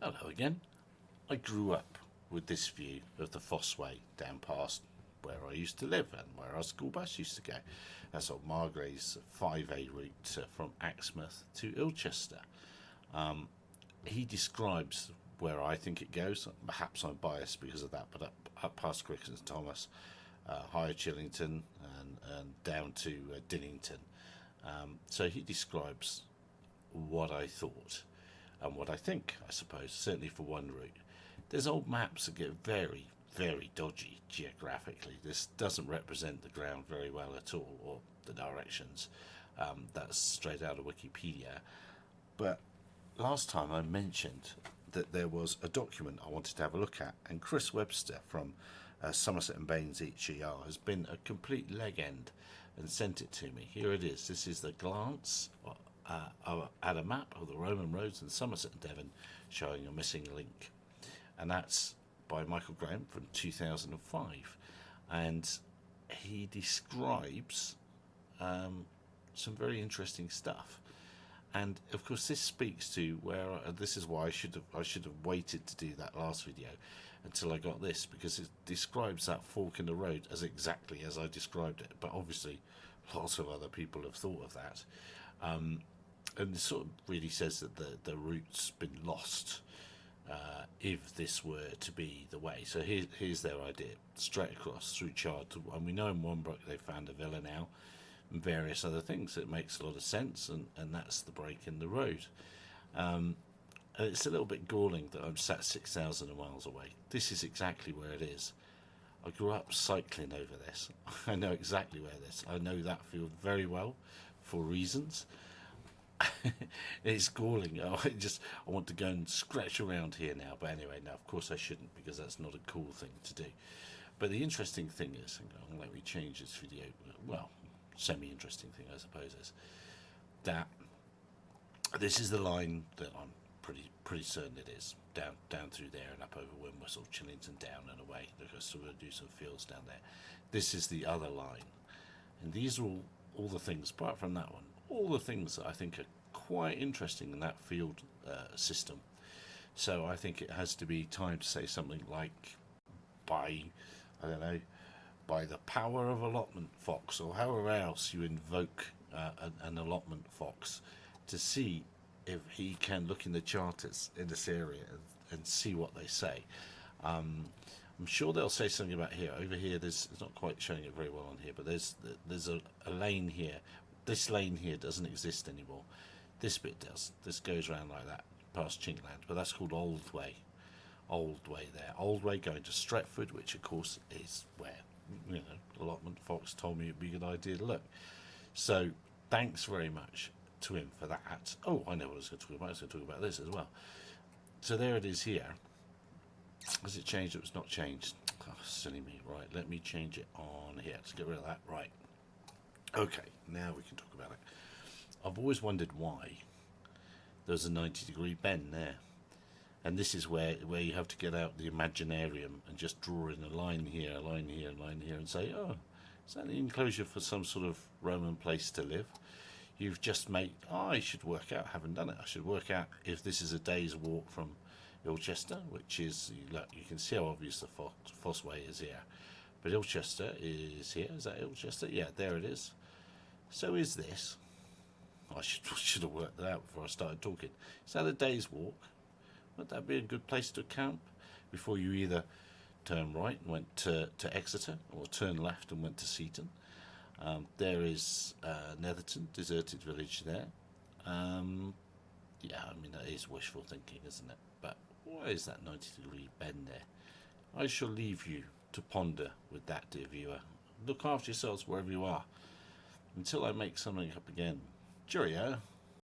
Hello again. I grew up with this view of the Fosse Way down past where I used to live and where our school bus used to go. That's old Margrave's 5A route from Exmouth to Ilchester. He describes where I think it goes. Perhaps I'm biased because of that, but up past Cricket and Thomas, higher Chillington, and down to Dinnington. So he describes what I thought and what I think, I suppose, certainly for one route. There's old maps that get very, very dodgy geographically. This doesn't represent the ground very well at all, or the directions. That's straight out of Wikipedia. But last time I mentioned that there was a document I wanted to have a look at, and Chris Webster from Somerset BANES HER has been a complete leg end and sent it to me. Here it is. This is the glance at a map of the Roman roads in Somerset and Devon showing a missing link. And that's by Michael Graham from 2005. And he describes some very interesting stuff. And of course, this speaks to where this is why I should have waited to do that last video until I got this, because it describes that fork in the road as exactly as I described it. But obviously, lots of other people have thought of that, and it sort of really says that the route's been lost if this were to be the way. So here's their idea: straight across through Chard, and we know in Wanbrook they found a villa now, and various other things. It makes a lot of sense, and that's the break in the road. And it's a little bit galling that I'm sat 6,000 miles away. This is exactly where it is. I grew up cycling over this. I know exactly where this. I know that field very well, for reasons. It's galling. I want to go and scratch around here now. But anyway, now of course I shouldn't, because that's not a cool thing to do. But the interesting thing is, let me change this video. Well, semi-interesting thing I suppose is that this is the line that I'm pretty certain it is, down through there and up over Wimwhistle, Chillington, down and away, because we're going to do some fields down there. This is the other line, and these are all the things, apart from that one, all the things that I think are quite interesting in that field system. So I think it has to be time to say something like, by, I don't know, by the power of allotment fox, or however else you invoke an allotment fox, to see if he can look in the charters in this area and see what they say. I'm sure they'll say something about here. Over here, it's not quite showing it very well on here, but there's a lane here. This lane here doesn't exist anymore. This bit does. This goes around like that, past Chinkland, but that's called Old Way. Old Way there. Old Way going to Stretford, which of course is where, allotment fox told me it'd be a good idea to look. So thanks very much to him for that. Oh, I know what I was going to talk about. I was going to talk about this as well. So there it is here. Has it changed? It was not changed. Oh, silly me. Right, let me change it on here. Let's get rid of that. Right. Okay, now we can talk about it. I've always wondered why there's a 90-degree bend there. And this is where you have to get out the Imaginarium and just draw in a line here, a line here, a line here, and say, oh, is that the enclosure for some sort of Roman place to live? You've just made, I should work out, haven't done it, I should work out if this is a day's walk from Ilchester, which is, look, you can see how obvious the Fosse Way is here. But Ilchester is here. Is that Ilchester? Yeah, there it is. So is this. I should have worked that out before I started talking. Is that a day's walk? Would that be a good place to camp before you either turn right and went to Exeter, or turn left and went to Seaton? There is Netherton, deserted village there. Yeah, I mean, that is wishful thinking, isn't it? But why is that 90-degree bend there? I shall leave you to ponder with that, dear viewer. Look after yourselves wherever you are. Until I make something up again. Cheerio.